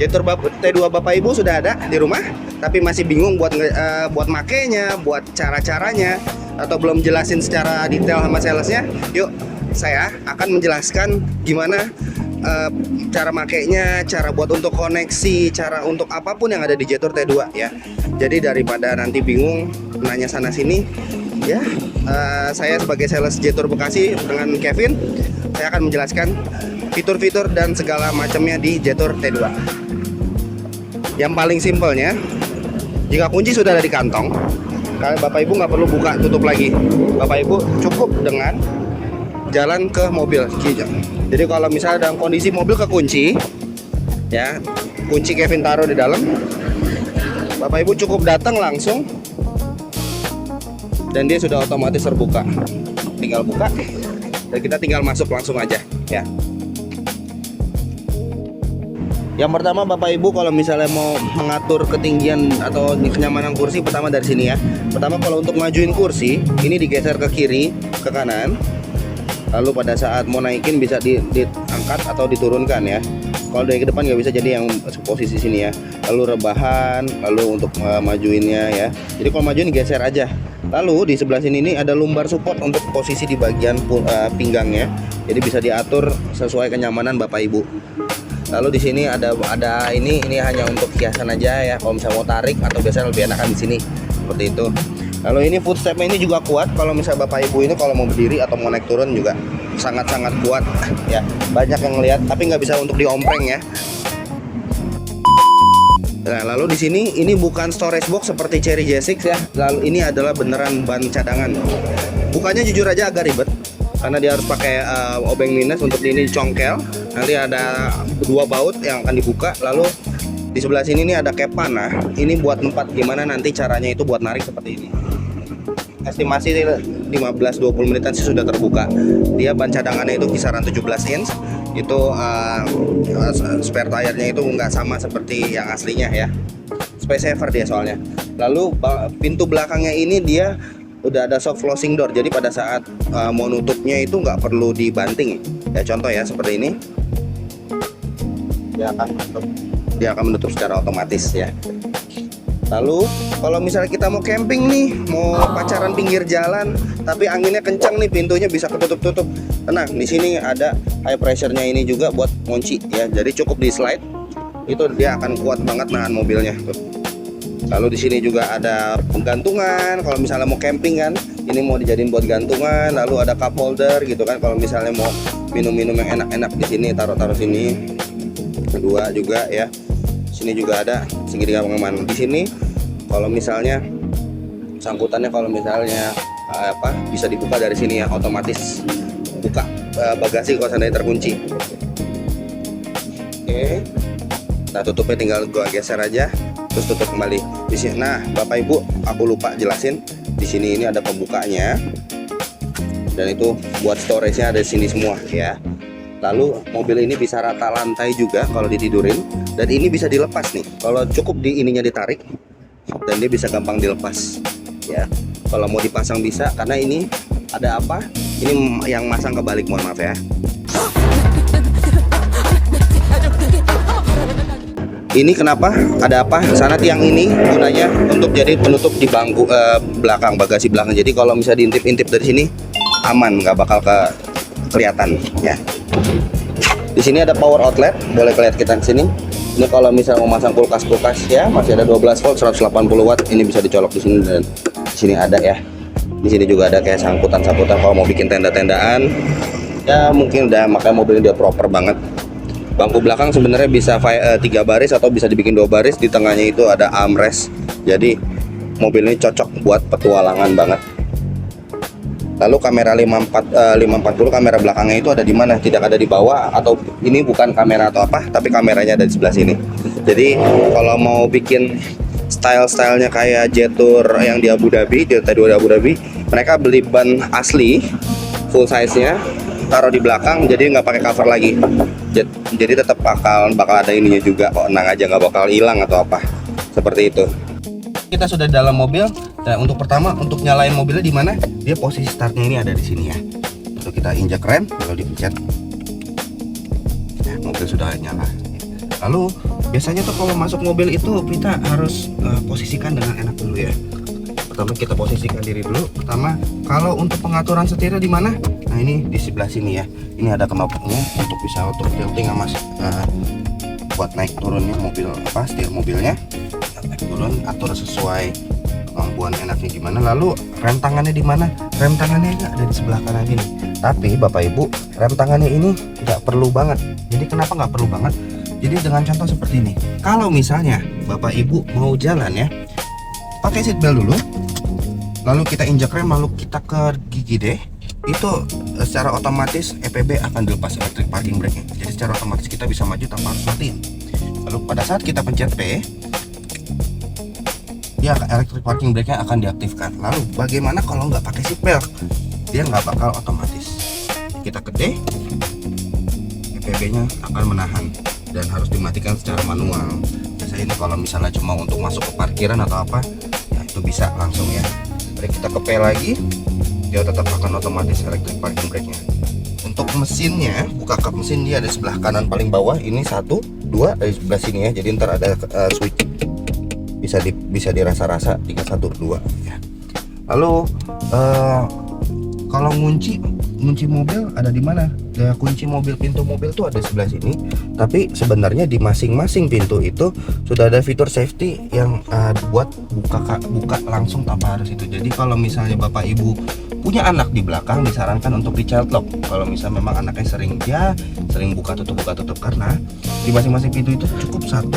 Jetur T2 Bapak Ibu sudah ada di rumah, tapi masih bingung buat makainya, buat cara-caranya, atau belum jelasin secara detail sama salesnya. Yuk, saya akan menjelaskan gimana cara makainya, cara buat untuk koneksi, cara untuk apapun yang ada di Jetur T2 ya. Jadi daripada nanti bingung nanya sana sini, ya, saya sebagai sales Jetur Bekasi dengan Kevin, saya akan menjelaskan fitur-fitur dan segala macamnya di Jetur T2. Yang paling simpelnya, jika kunci sudah ada di kantong, kalian Bapak Ibu nggak perlu buka tutup lagi. Bapak Ibu cukup dengan jalan ke mobil. Jadi kalau misalnya dalam kondisi mobil kekunci, ya, kunci Kevin taruh di dalam, Bapak Ibu cukup datang langsung, dan dia sudah otomatis terbuka. Tinggal buka, dan kita tinggal masuk langsung aja, ya. Yang pertama Bapak Ibu kalau misalnya mau mengatur ketinggian atau kenyamanan kursi, pertama dari sini ya. Pertama kalau untuk majuin kursi, ini digeser ke kiri, ke kanan. Lalu pada saat mau naikin bisa diangkat atau diturunkan ya. Kalau dari ke depan nggak bisa, jadi yang posisi sini ya. Lalu rebahan, lalu untuk majuinnya ya. Jadi kalau majuin geser aja. Lalu di sebelah sini ini ada lumbar support untuk posisi di bagian pinggangnya. Jadi bisa diatur sesuai kenyamanan Bapak Ibu. Lalu di sini ada ini hanya untuk hiasan aja ya. Kalau misalnya mau tarik atau biasanya lebih enakan di sini seperti itu. Lalu ini footstepnya ini juga kuat. Kalau misalnya Bapak Ibu ini kalau mau berdiri atau mau naik turun juga sangat-sangat kuat ya. Banyak yang ngelihat, tapi nggak bisa untuk diompreng ya. Nah, lalu di sini ini bukan storage box seperti Cherry J6 ya. Lalu ini adalah beneran ban cadangan. Bukannya jujur aja agak ribet, karena dia harus pakai obeng minus untuk ini congkel. Nanti ada 2 baut yang akan dibuka. Lalu di sebelah sini ini ada cap panah. Ini buat 4. Gimana nanti caranya itu buat narik seperti ini. Estimasi 15-20 menitan sih sudah terbuka. Dia ban cadangannya itu kisaran 17 inch. Itu spare tire-nya itu nggak sama seperti yang aslinya ya. Space saver dia soalnya. Lalu pintu belakangnya ini dia udah ada soft closing door. Jadi pada saat mau nutupnya itu nggak perlu dibanting. Ya contoh ya seperti ini. Dia akan menutup secara otomatis ya. Lalu kalau misalnya kita mau camping nih, mau pacaran pinggir jalan, tapi anginnya kencang nih, pintunya bisa ketutup-tutup. Tenang, di sini ada high pressure-nya ini juga buat kunci ya. Jadi cukup di slide, itu dia akan kuat banget nahan mobilnya tuh. Lalu di sini juga ada penggantungan. Kalau misalnya mau camping kan, ini mau dijadiin buat gantungan. Lalu ada cup holder gitu kan. Kalau misalnya mau minum-minum yang enak-enak di sini, taruh-taruh sini. Kedua juga ya. Sini juga ada segitiga pengaman. Di sini kalau misalnya sangkutannya kalau misalnya bisa dibuka dari sini ya, otomatis buka bagasi kalau seandainya terkunci. Oke. Nah, tutupnya tinggal gua geser aja, terus tutup kembali. Di sini, nah Bapak Ibu, aku lupa jelasin. Di sini ini ada pembukanya, dan itu buat storage-nya ada di sini semua ya. Lalu mobil ini bisa rata lantai juga kalau ditidurin, dan ini bisa dilepas nih. Kalau cukup di ininya ditarik, dan dia bisa gampang dilepas ya. Kalau mau dipasang bisa, karena ini ada apa? Ini yang masang kebalik, mohon maaf ya. Ini kenapa? Ada apa? Sana tiang ini gunanya untuk jadi penutup di bangku belakang, bagasi belakang. Jadi kalau misalnya diintip-intip dari sini aman, nggak bakal kelihatan ya. Di sini ada power outlet, boleh kelihatan kita di sini. Ini kalau misalnya mau masang kulkas ya, masih ada 12 volt 180 watt. Ini bisa dicolok di sini, dan di sini ada ya. Di sini juga ada kayak sangkutan-sangkutan kalau mau bikin tenda-tendaan. Ya mungkin udah, makanya mobil ini udah proper banget. Bangku belakang sebenarnya bisa 3 baris atau bisa dibikin 2 baris. Di tengahnya itu ada armrest. Jadi mobil ini cocok buat petualangan banget. Lalu kamera 540 kamera belakangnya itu ada di mana? Tidak ada di bawah, atau ini bukan kamera atau apa, tapi kameranya ada di sebelah sini. Jadi kalau mau bikin style-stylenya kayak Jetur yang di Abu Dhabi, Jetur di Abu Dhabi, mereka beli ban asli full size-nya, taruh di belakang, jadi nggak pakai cover lagi. Jadi tetap bakal ada ininya juga, kok tenang aja, nggak bakal hilang atau apa, seperti itu. Kita sudah di dalam mobil. Nah, untuk pertama, untuk nyalain mobilnya di mana? Dia posisi startnya ini ada di sini ya. Untuk kita injak rem, lalu dipencet. Nah, mobil sudah nyala. Lalu Biasanya tuh kalau masuk mobil itu kita harus posisikan dengan enak dulu ya. Pertama kita posisikan diri dulu. Pertama, kalau untuk pengaturan setirnya di mana? Nah ini di sebelah sini ya. Ini ada knopnya untuk bisa auto tilting mas. Buat naik turunnya mobil setir mobilnya. Naik turun atur sesuai kemampuan enaknya gimana. Lalu rem tangannya di mana? Rem tangannya nggak ada di sebelah kanan sini. Tapi Bapak Ibu, rem tangannya ini nggak perlu banget. Jadi kenapa nggak perlu banget? Jadi dengan contoh seperti ini, kalau misalnya Bapak Ibu mau jalan ya, pakai seat belt dulu, lalu kita injak rem, lalu kita ke gigi D, itu secara otomatis EPB akan dilepas, electric parking brake-nya. Jadi secara otomatis kita bisa maju tanpa harus matiin. Lalu pada saat kita pencet P, dia electric parking brake-nya akan diaktifkan. Lalu bagaimana kalau nggak pakai seat belt? Dia nggak bakal otomatis. Kita ke D, EPB-nya akan menahan dan harus dimatikan secara manual. Biasanya ini kalau misalnya cuma untuk masuk ke parkiran atau apa, ya itu bisa langsung ya. Jadi kita ke P lagi, dia tetap akan otomatis electric parking brake-nya. Untuk mesinnya, buka kap mesin dia ada sebelah kanan paling bawah. Ini 1, 2 dari sebelah sini ya. Jadi ntar ada switch, bisa dirasa-rasa 3, 1, 2 ya. Lalu kalau ngunci mobil ada di mana? Ya, kunci mobil, pintu mobil tuh ada sebelah sini. Tapi sebenarnya di masing-masing pintu itu sudah ada fitur safety yang buat buka langsung tanpa harus itu. Jadi kalau misalnya Bapak Ibu punya anak di belakang, disarankan untuk di child lock. Kalau misalnya memang anaknya sering buka tutup karena di masing-masing pintu itu cukup 1,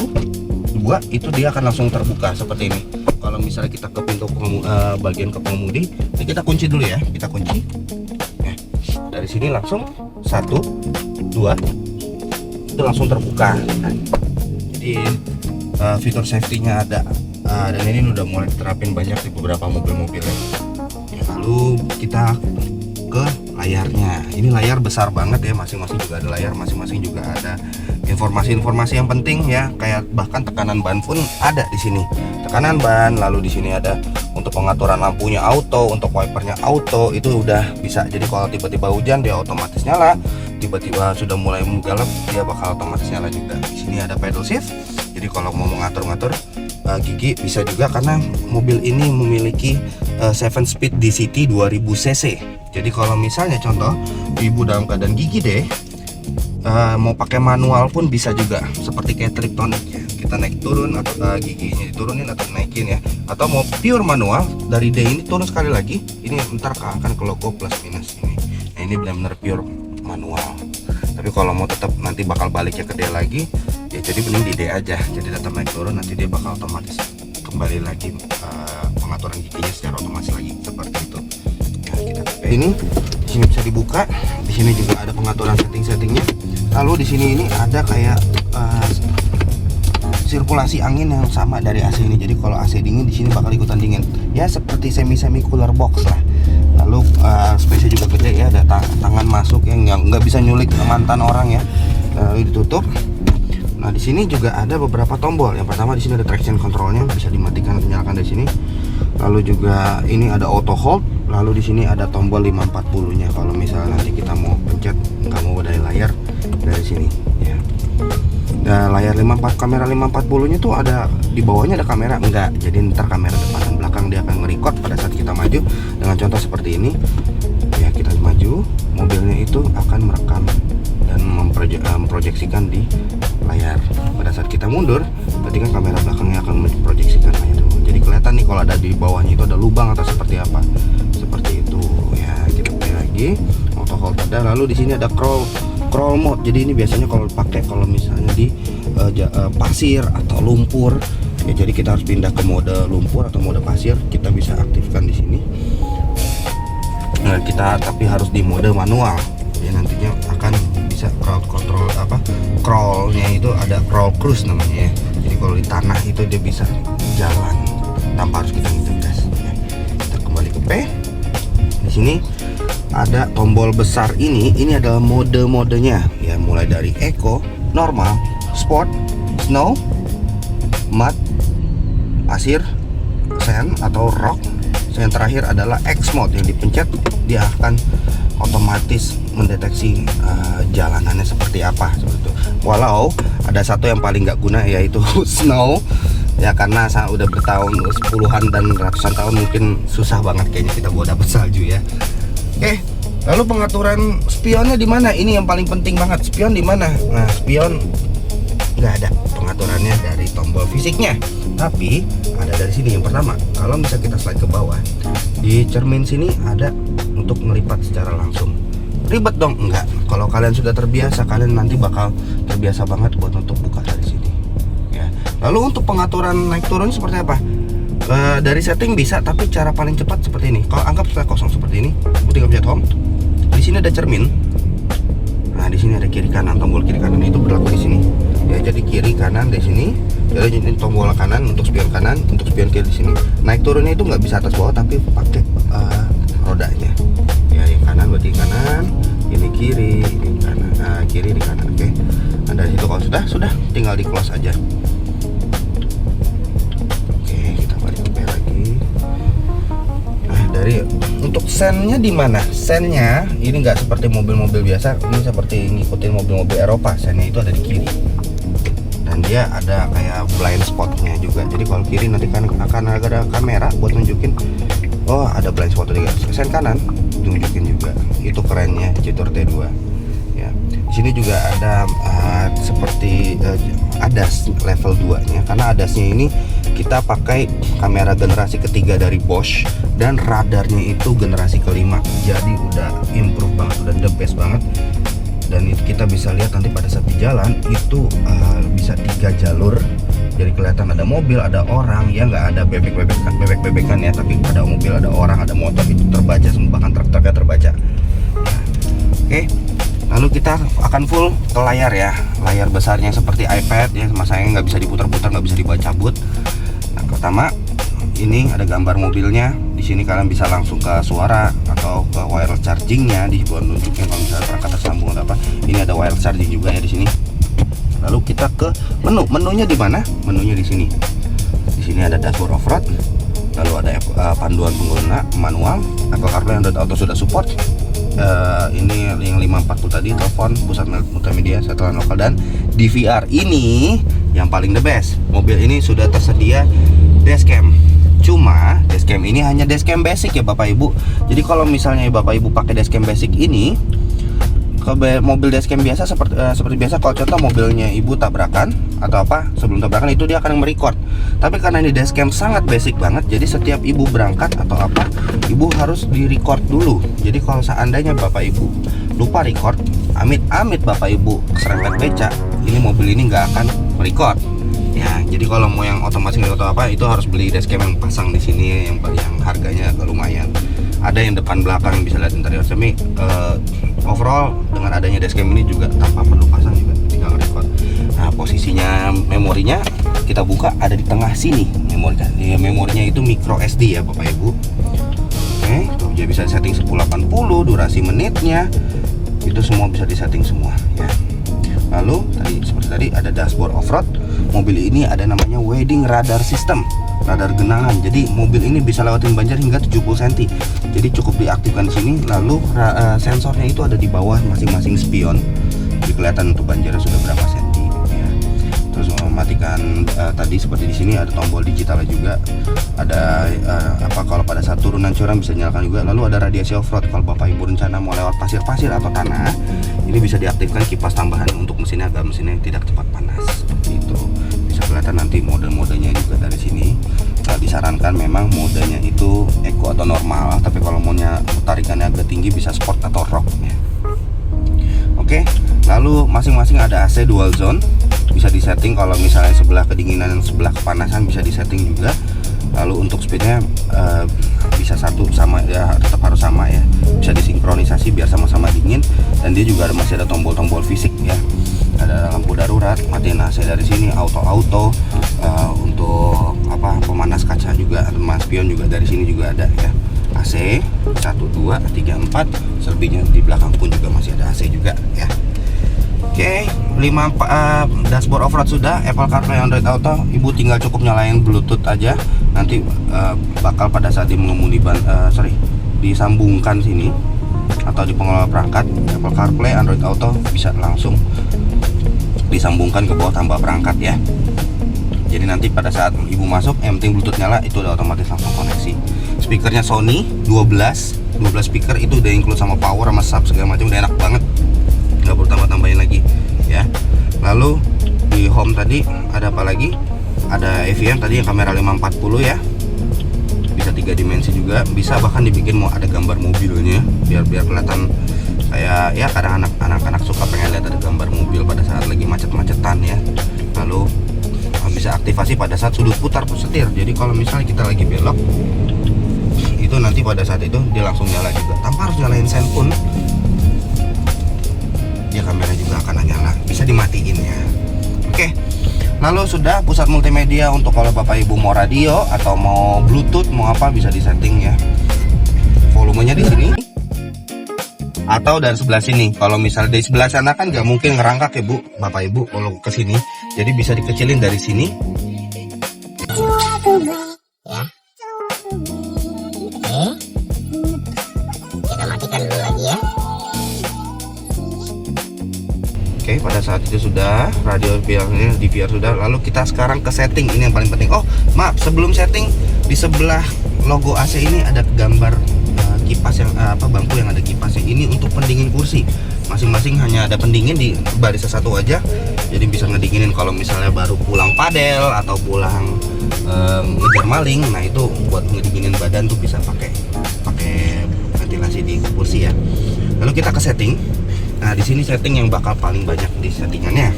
2 itu dia akan langsung terbuka seperti ini. Kalau misalnya kita ke pintu bagian ke pengemudi, ini kita kunci dulu ya. Kita kunci. Dari sini langsung 1, 2 itu langsung terbuka. Jadi fitur safety-nya ada, dan ini udah mulai diterapin banyak di beberapa mobil-mobil ya. Lalu kita ke layarnya. Ini layar besar banget ya, masing-masing juga ada layar, masing-masing juga ada informasi-informasi yang penting ya, kayak bahkan tekanan ban pun ada di sini. Tekanan ban, lalu di sini ada untuk pengaturan lampunya auto, untuk wipernya auto, itu udah bisa. Jadi kalau tiba-tiba hujan dia otomatis nyala, tiba-tiba sudah mulai menggelap dia bakal otomatis nyala juga. Di sini ada pedal shift. Jadi kalau mau mengatur-ngatur gigi bisa juga, karena mobil ini memiliki 7 speed DCT 2000 cc. Jadi kalau misalnya contoh ibu dalam keadaan gigi deh, mau pakai manual pun bisa juga, seperti kayak Triptonic ya. Kita naik turun atau giginya diturunin atau naikin ya. Atau mau pure manual dari D ini turun sekali lagi, ini ntar akan ke logo plus minus ini. Nah ini benar-benar pure manual. Tapi kalau mau tetap nanti bakal baliknya ke D lagi, ya jadi mending di D aja. Jadi tetap naik turun, nanti dia bakal otomatis kembali lagi pengaturan giginya secara otomatis lagi seperti itu. Nah, kita pakai ini. Di sini bisa dibuka. Di sini juga ada pengaturan setting-settingnya. Lalu di sini ini ada kayak sirkulasi angin yang sama dari AC ini. Jadi kalau AC dingin di sini bakal ikutan dingin. Ya seperti semi cooler box lah. Lalu space juga gede ya, ada tangan masuk yang nggak bisa nyulik mantan orang ya. Lalu ditutup. Nah di sini juga ada beberapa tombol. Yang pertama di sini ada traction controlnya, bisa dimatikan atau nyalakan dari sini. Lalu juga ini ada auto hold. Lalu di sini ada tombol 540-nya. Kalau misalnya nanti kita mau pencet nggak mau dari layar, dari sini ya. Nah, layar kamera 540-nya tuh ada di bawahnya, ada kamera enggak. Jadi ntar kamera depan dan belakang dia akan nge-record pada saat kita maju. Dengan contoh seperti ini. Ya, kita maju, mobilnya itu akan merekam dan memproyeksikan di layar. Pada saat kita mundur, berarti kan kamera belakangnya akan memproyeksikan layar dulu. Jadi kelihatan nih kalau ada di bawahnya itu ada lubang atau seperti apa. Seperti itu. Ya, kita play lagi. Auto hold ada. Lalu di sini ada crawl mode. Jadi ini biasanya kalau misalnya di pasir atau lumpur ya, jadi kita harus pindah ke mode lumpur atau mode pasir, kita bisa aktifkan di sini. Nah, kita tapi harus di mode manual ya, nantinya akan bisa crawlnya itu ada crawl cruise namanya ya. Jadi kalau di tanah itu dia bisa jalan tanpa harus kita ngitung gas ya. Kita kembali ke P. Di sini ada tombol besar ini adalah mode-modenya ya, mulai dari Eco, normal, sport, snow, mud, pasir, sand atau rock. Yang terakhir adalah X mode, yang dipencet dia akan otomatis mendeteksi jalanannya seperti seperti apa seperti itu. Walau ada satu yang paling nggak guna, yaitu snow ya, karena udah bertahun puluhan dan ratusan tahun mungkin susah banget kayaknya kita buat dapet salju ya. Oke, lalu pengaturan spionnya di mana? Ini yang paling penting banget, spion di mana? Nah, spion nggak ada pengaturannya dari tombol fisiknya, tapi ada dari sini. Yang pertama, kalau bisa kita slide ke bawah, di cermin sini ada untuk melipat secara langsung. Ribet dong? Enggak. Kalau kalian sudah terbiasa, kalian nanti bakal terbiasa banget buat untuk buka dari sini ya. Lalu untuk pengaturan naik turun seperti apa? Dari setting bisa, tapi cara paling cepat seperti ini. Kalau anggap setelah kosong seperti ini, tinggal pencet home. Di sini ada cermin. Nah, di sini ada kiri kanan, tombol kiri kanan itu berlaku di sini. Ya, jadi kiri kanan di sini. Jadi ini tombol kanan untuk spion kanan, untuk spion kiri di sini. Naik turunnya itu nggak bisa atas bawah, tapi pakai rodanya. Ya, yang kanan berarti kanan, ini kiri, ini kanan. Nah, kiri di kanan. Oke. Nah, dari situ kalau sudah tinggal di close aja. Oke, kita balik ke lagi. Nah, dari untuk sennya di mana? Sennya ini nggak seperti mobil-mobil biasa, ini seperti ngikutin mobil-mobil Eropa. Sennya itu ada di kiri. Dan dia ada kayak blind spotnya juga. Jadi kalau kiri nanti kan akan ada kamera buat nunjukin, oh ada blind spot juga. Sen kanan nunjukin juga. Itu kerennya Citur T2 ya. Di sini juga ada seperti ADAS level 2 nya, karena ADAS-nya ini kita pakai kamera generasi ketiga dari Bosch dan radarnya itu generasi kelima. Jadi udah improve banget, udah the best banget. Dan itu kita bisa lihat nanti pada saat di jalan itu bisa 3 jalur. Jadi kelihatan ada mobil, ada orang, ya nggak ada bebek-bebekan ya, tapi ada mobil, ada orang, ada motor, itu terbaca semua, bahkan truk-truknya terbaca. Nah, oke, lalu kita akan full ke layar ya, layar besarnya seperti iPad ya, masanya nggak bisa diputar-putar, nggak bisa dibaca-but. Nah, pertama ini ada gambar mobilnya. Di sini kalian bisa langsung ke suara atau ke wireless chargingnya. Di bawah nunjukin kalau misalnya perangkat tersambung atau apa. Ini ada wireless charging juga ya di sini. Lalu kita ke menu. Menunya di mana? Menunya di sini. Di sini ada dashboard off-road. Lalu ada panduan pengguna manual. Apple CarPlay Android Auto sudah support. Ini yang 540 tadi, telepon, pusat multimedia, setelan lokal, dan DVR. Ini yang paling the best. Mobil ini sudah tersedia dashcam. Cuma dashcam ini hanya dashcam basic ya Bapak Ibu. Jadi kalau misalnya Bapak Ibu pakai dashcam basic ini ke mobil dashcam biasa seperti biasa, kalau contoh mobilnya Ibu tabrakan atau apa, sebelum tabrakan itu dia akan merecord. Tapi karena ini dashcam sangat basic banget, jadi setiap Ibu berangkat atau apa, Ibu harus di-record dulu. Jadi kalau seandainya Bapak Ibu lupa record, amit-amit Bapak Ibu keserempet beca, ini mobil ini nggak akan merecord. Ya, jadi kalau mau yang otomatis atau apa, itu harus beli dashcam yang pasang di sini yang harganya agak lumayan. Ada yang depan belakang bisa lihat interior semi. Overall dengan adanya dashcam ini juga tanpa perlu pasang juga tinggal record. Nah, posisinya memorinya kita buka ada di tengah sini memorinya. Memorinya itu micro SD ya Bapak Ibu. Oke, tuh dia bisa setting 1080, durasi menitnya itu semua bisa disetting semua ya. Lalu seperti tadi ada dashboard off-road. Mobil ini ada namanya wedding radar system, radar genangan. Jadi mobil ini bisa lewatin banjir hingga 70 cm. Jadi cukup diaktifkan di sini. Lalu sensornya itu ada di bawah masing-masing spion. Jadi kelihatan untuk banjirnya sudah berapa senti ya. Terus mematikan tadi seperti di sini ada tombol digitalnya juga. Ada kalau pada saat turunan curam bisa nyalakan juga. Lalu ada radiasi off-road. Kalau Bapak Ibu rencana mau lewat pasir-pasir atau tanah, ini bisa diaktifkan kipas tambahan untuk mesinnya agar mesinnya tidak cepat panas. Seperti itu. Bisa kelihatan nanti mode-modenya juga dari sini. Disarankan memang modenya itu eco atau normal, tapi kalau maunya tarikannya agak tinggi bisa sport atau rock ya. Oke, lalu masing-masing ada AC dual zone, bisa disetting kalau misalnya sebelah kedinginan dan sebelah kepanasan bisa disetting juga. Lalu untuk speednya bisa satu sama ya, tetap harus sama ya, bisa disinkronisasi biar sama-sama dingin. Dan dia juga masih ada tombol-tombol fisik ya, ada lampu darurat, matiin AC dari sini, auto untuk pemanas kaca juga, pemanas spion juga dari sini juga ada ya. AC 1, 2, 3, 4, selebihnya di belakang pun juga masih ada AC juga ya. Oke, 5 dashboard off-road sudah, Apple CarPlay Android Auto. Ibu tinggal cukup nyalain Bluetooth aja. Nanti bakal pada saat mengemudi disambungkan sini atau di pengelola perangkat Apple CarPlay Android Auto bisa langsung disambungkan ke bawah tambah perangkat ya. Jadi nanti pada saat ibu masuk, yang penting Bluetooth nyala, itu udah otomatis langsung koneksi. Speakernya Sony 12 speaker, itu udah include sama power sama sub segala macam, udah enak banget, nggak perlu tambah-tambahin lagi ya. Lalu di home tadi ada apa lagi? Ada AVM tadi yang kamera 540 ya, bisa 3 dimensi juga, bisa bahkan dibikin mau ada gambar mobilnya biar kelihatan kayak ya, kadang anak-anak suka pengen lihat ada gambar mobil pada saat lagi macet-macetan ya. Lalu bisa aktivasi pada saat sudut putar setir, jadi kalau misalnya kita lagi belok itu nanti pada saat itu dia langsung nyala juga tanpa harus nyalain sen pun, dia kamera juga akan nyala, bisa dimatiin ya. Oke, lalu sudah pusat multimedia untuk kalau bapak ibu mau radio atau mau bluetooth mau apa bisa disetting ya. Volumenya di sini atau dari sebelah sini. Kalau misalnya dari sebelah sana kan nggak mungkin ngerangkak ya bu, bapak ibu kalau ke sini, jadi bisa dikecilin dari sini ya. Oke, kita matikan dulu lagi ya. Oke, pada saat itu sudah radio DVR sudah. Lalu kita sekarang ke setting, ini yang paling penting. Oh maaf, sebelum setting, di sebelah logo AC ini ada gambar kipas yang bangku yang ada kipasnya. Ini untuk pendingin kursi, masing-masing hanya ada pendingin di baris satu aja, jadi bisa ngedinginin kalau misalnya baru pulang padel atau pulang ngejar maling. Nah itu buat ngedinginin badan tuh bisa pakai ventilasi di kursi ya. Lalu kita ke setting. Nah di sini setting yang bakal paling banyak di settingannya.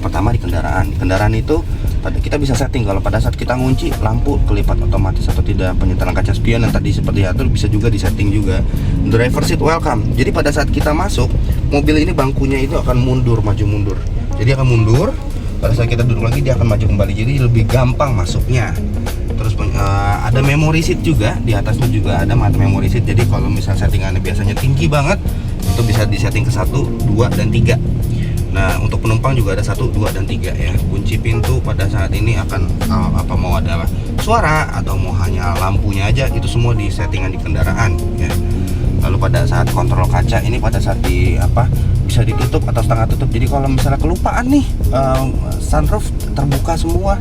Pertama di kendaraan. Di kendaraan itu kita bisa setting kalau pada saat kita ngunci lampu kelipat otomatis atau tidak, penyetelan kaca spion yang tadi seperti atur bisa juga disetting juga. Driver seat welcome, jadi pada saat kita masuk mobil ini bangkunya itu akan mundur maju mundur, jadi akan mundur. Pada saat kita duduk lagi dia akan maju kembali, jadi lebih gampang masuknya. Terus ada memory seat juga, di atasnya juga ada mata memory seat, jadi kalau misalnya settingannya biasanya tinggi banget itu bisa disetting ke 1, 2, dan 3. Nah untuk penumpang juga ada 1, 2, dan 3 ya. Kunci pintu pada saat ini akan apa mau ada suara atau mau hanya lampunya aja, itu semua di settingan di kendaraan ya. Lalu pada saat kontrol kaca ini pada saat bisa ditutup atau setengah tutup, jadi kalau misalnya kelupaan nih sunroof terbuka semua,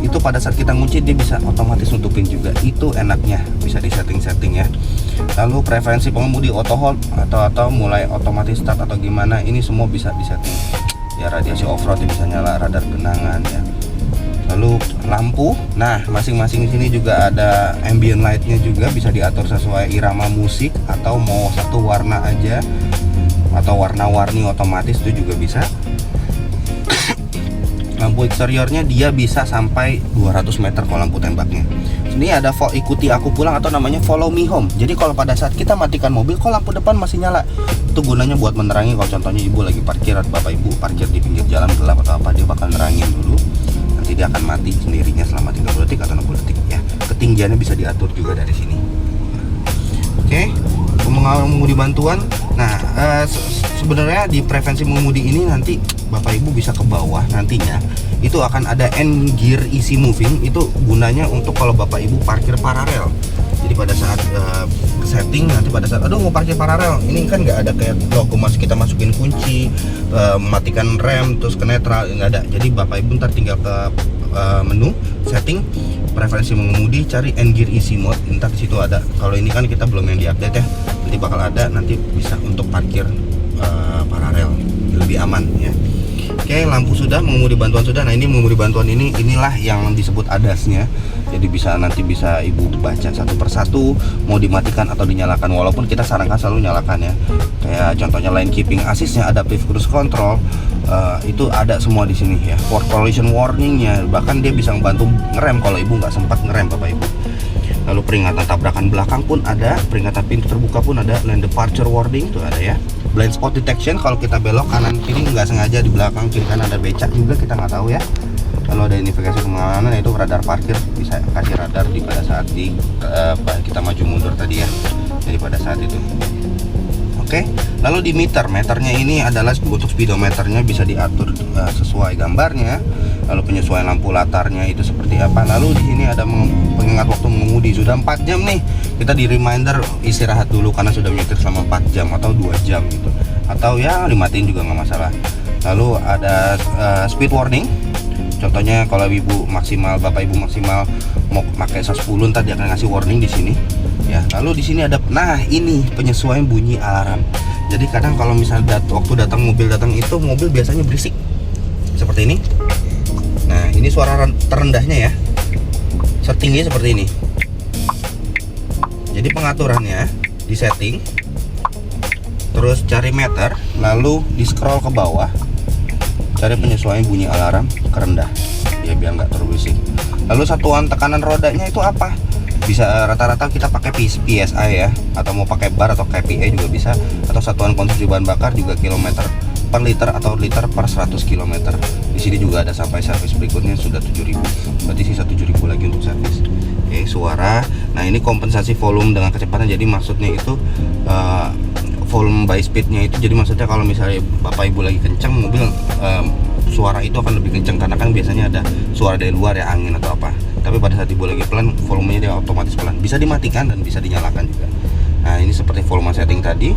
itu pada saat kita ngunci dia bisa otomatis nutupin juga, itu enaknya bisa di setting ya. Lalu preferensi pengemudi auto hold atau mulai otomatis start atau gimana, ini semua bisa disetting ya. Radiasi off-road bisa nyala, radar genangan ya. Lalu lampu, nah masing-masing sini juga ada ambient lightnya juga, bisa diatur sesuai irama musik atau mau satu warna aja atau warna-warni otomatis itu juga bisa. Lampu eksteriornya dia bisa sampai 200 meter kalau lampu tembaknya. Ini ada ikuti aku pulang atau namanya follow me home. Jadi kalau pada saat kita matikan mobil, kalau lampu depan masih nyala, itu gunanya buat menerangi. Kalau contohnya ibu lagi parkir, bapak ibu parkir di pinggir jalan gelap atau apa, dia bakal nerangin dulu. Nanti dia akan mati sendirinya selama 30 detik atau 60 detik ya. Ketinggiannya bisa diatur juga dari sini. Oke, mengemudi bantuan. Nah, sebenarnya di preferensi mengemudi ini nanti bapak ibu bisa ke bawah, nantinya itu akan ada N gear easy moving. Itu gunanya untuk kalau bapak ibu parkir paralel. Jadi pada saat setting nanti pada saat aduh mau parkir paralel, ini kan nggak ada kayak logo kita masukin kunci, matikan rem terus ke netral, nggak ada. Jadi bapak ibu ntar tinggal ke menu setting preferensi mengemudi, cari N gear easy mode, ntar di situ ada. Kalau ini kan kita belum yang diupdate ya, nanti bakal ada, nanti bisa untuk parkir paralel lebih aman ya. Oke, lampu sudah, mengemudi bantuan sudah. Nah ini mengemudi bantuan inilah yang disebut ADAS-nya. Jadi nanti bisa ibu baca satu persatu, mau dimatikan atau dinyalakan. Walaupun kita sarankan selalu nyalakan ya. Kayak contohnya lane keeping assist-nya, adaptive cruise control, itu ada semua di sini ya. For collision warning-nya, bahkan dia bisa membantu ngerem kalau ibu nggak sempat ngerem bapak ibu. Lalu peringatan tabrakan belakang pun ada, peringatan pintu terbuka pun ada, lane departure warning itu ada ya. Blind spot detection, kalau kita belok kanan kiri nggak sengaja di belakang kiri kanan ada becak juga, kita nggak tahu ya. Lalu ada indikasi pengamanan, yaitu radar parkir, bisa kasih radar di pada saat kita maju mundur tadi ya. Jadi pada saat itu. Oke, lalu di meternya ini adalah untuk speedometernya bisa diatur sesuai gambarnya. Lalu penyesuaian lampu latarnya itu seperti apa. Lalu di sini ada pengingat waktu mengemudi, sudah 4 jam nih. Kita di reminder istirahat dulu karena sudah menyetir selama 4 jam atau 2 jam gitu. atau ya dimatiin juga nggak masalah. Lalu ada speed warning. Contohnya kalau bapak ibu maksimal mau pakai 110, ntar dia akan ngasih warning di sini. Ya, lalu di sini ada, nah ini penyesuaian bunyi alarm. Jadi kadang kalau misalnya waktu mobil datang itu mobil biasanya berisik seperti ini. Nah, ini suara terendahnya ya. Settingnya seperti ini. Jadi pengaturannya di setting, terus cari meter, lalu di scroll ke bawah, cari penyesuaian bunyi alarm ke rendah, ya biar nggak terlalu berisik. Lalu satuan tekanan rodanya itu apa? Bisa rata-rata kita pakai PSI ya, atau mau pakai bar atau KPI juga bisa, atau satuan konsumsi bahan bakar juga kilometer per liter atau liter per 100 km. Di sini juga ada sampai servis berikutnya sudah 7.000. Berarti sisa 7.000 lagi untuk servis. Oke, suara. Nah, ini kompensasi volume dengan kecepatan. Jadi maksudnya itu volume by speednya itu, jadi maksudnya kalau misalnya bapak ibu lagi kencang mobil, suara itu akan lebih kencang karena kan biasanya ada suara dari luar ya, angin atau apa. Tapi pada saat ibu lagi pelan, volumenya dia otomatis pelan. Bisa dimatikan dan bisa dinyalakan juga. Nah, ini seperti volume setting tadi.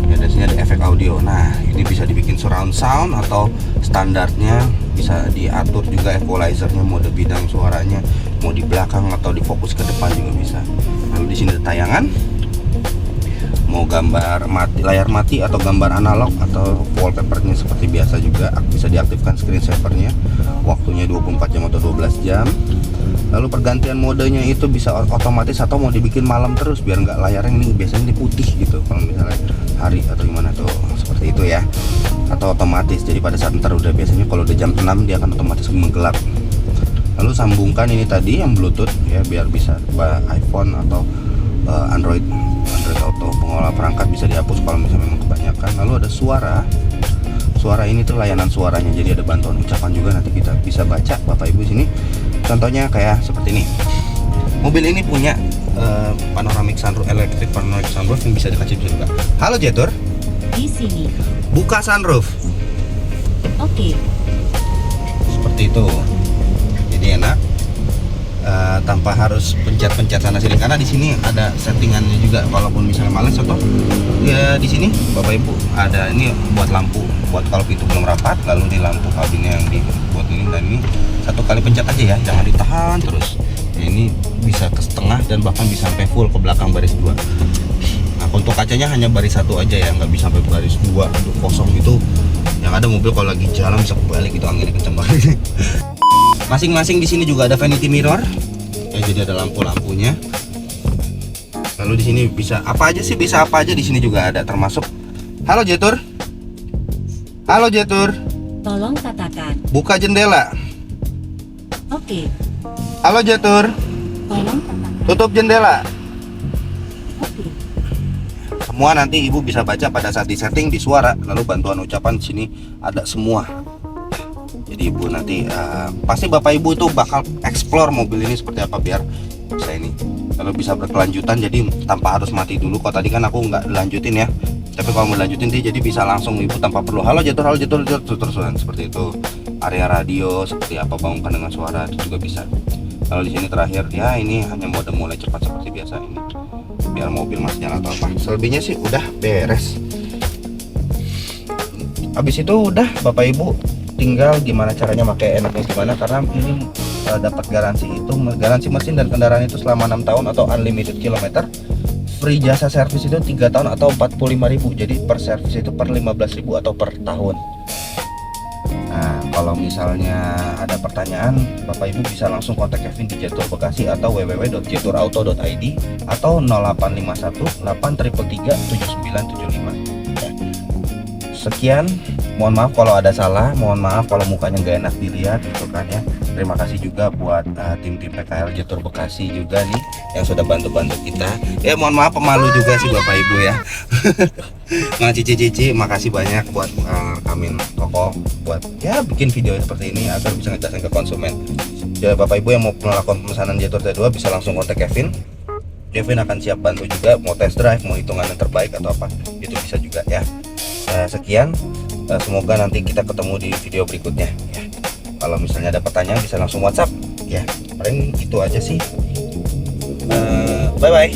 Ya, di sini ada efek audio. Nah, ini bisa dibikin surround sound atau standarnya bisa diatur juga, equalizernya, mode bidang suaranya mau di belakang atau di fokus ke depan juga bisa. Lalu di sini ada tayangan. Mau gambar mati, layar mati atau gambar analog atau wallpapernya seperti biasa juga bisa diaktifkan screensavernya. Waktunya 24 jam atau 12 jam. Lalu pergantian modenya itu bisa otomatis atau mau dibikin malam terus biar nggak layarnya ini biasanya putih gitu kalau misalnya hari atau gimana tuh, seperti itu ya. Atau otomatis, jadi pada saat ntar udah biasanya kalau udah jam 6 dia akan otomatis menggelap. Lalu sambungkan ini tadi yang Bluetooth ya biar bisa iPhone atau Android Auto. Pengolah perangkat bisa dihapus kalau misalnya memang kebanyakan. Lalu ada suara ini tuh layanan suaranya, jadi ada bantuan ucapan juga, nanti kita bisa baca bapak ibu sini. Contohnya kayak seperti ini. Mobil ini punya panoramic sunroof, electric panoramic sunroof yang bisa dikaca bisa juga. Halo Jetur, Di sini. buka sunroof. Oke. Seperti itu. Jadi enak. Tanpa harus pencet-pencet sana sini, karena di sini ada settingannya juga. Walaupun misalnya males atau ya di sini bapak ibu ada ini buat lampu, buat kalau pintu belum rapat. Lalu di lampu kabinnya yang dibuat ini, dan ini satu kali pencet aja ya, jangan ditahan terus. Ya, ini bisa ke setengah dan bahkan bisa sampai full ke belakang baris 2. Nah, untuk kacanya hanya baris 1 aja ya, nggak bisa sampai baris 2 untuk kosong gitu. Yang ada mobil kalau lagi jalan bisa kebalik gitu, anginnya kenceng banget. Masing-masing di sini juga ada vanity mirror. Ya, jadi ada lampu-lampunya. Lalu di sini bisa apa aja sih? Bisa apa aja di sini juga ada, termasuk halo Jetur. Halo Jetur. Tolong katakan. Buka jendela. Oke. Halo Jetur. Tolong katakan. Tutup jendela. Oke. Semua nanti ibu bisa baca pada saat di setting di suara. Lalu bantuan ucapan di sini ada semua. Jadi ibu nanti pasti bapak ibu itu bakal explore mobil ini seperti apa biar bisa ini. Lalu bisa berkelanjutan, jadi tanpa harus mati dulu. Kalau tadi kan aku nggak lanjutin ya, tapi kalau mau lanjutin dia jadi bisa langsung ibu tanpa perlu halo Jetur terus-terusan seperti itu. Area radio seperti apa, bangunkan dengan suara itu juga bisa. Lalu di sini terakhir ya, ini hanya mode mulai cepat seperti biasa ini, biar mobil masih jalan atau apa. Selebihnya sih udah beres. Habis itu udah bapak ibu tinggal gimana caranya pakai enaknya gimana, karena ini dapat garansi mesin dan kendaraan itu selama 6 tahun atau unlimited kilometer. Free jasa servis itu 3 tahun atau 45.000. Jadi per servis itu per 15.000 atau per tahun. Nah, kalau misalnya ada pertanyaan, bapak ibu bisa langsung kontak Kevin di Jetur Bekasi atau www.jeturauto.id atau 0851 833 7975. Sekian, mohon maaf kalau ada salah, mohon maaf kalau mukanya nggak enak dilihat gitu kan ya. Terima kasih juga buat tim-tim PKL Jetur Bekasi juga nih yang sudah bantu-bantu kita. Ya mohon maaf pemalu juga sih bapak ibu ya. Nah cici-cici, makasih banyak buat kami toko buat ya bikin video seperti ini agar bisa ngejelasin ke konsumen. Ya bapak ibu yang mau melakukan pemesanan Jetur T2 bisa langsung kontak Kevin. Kevin akan siap bantu juga, mau test drive, mau hitungan yang terbaik atau apa, itu bisa juga ya. Sekian, semoga nanti kita ketemu di video berikutnya ya. Kalau misalnya ada pertanyaan bisa langsung WhatsApp ya. Paling itu aja sih. Bye bye.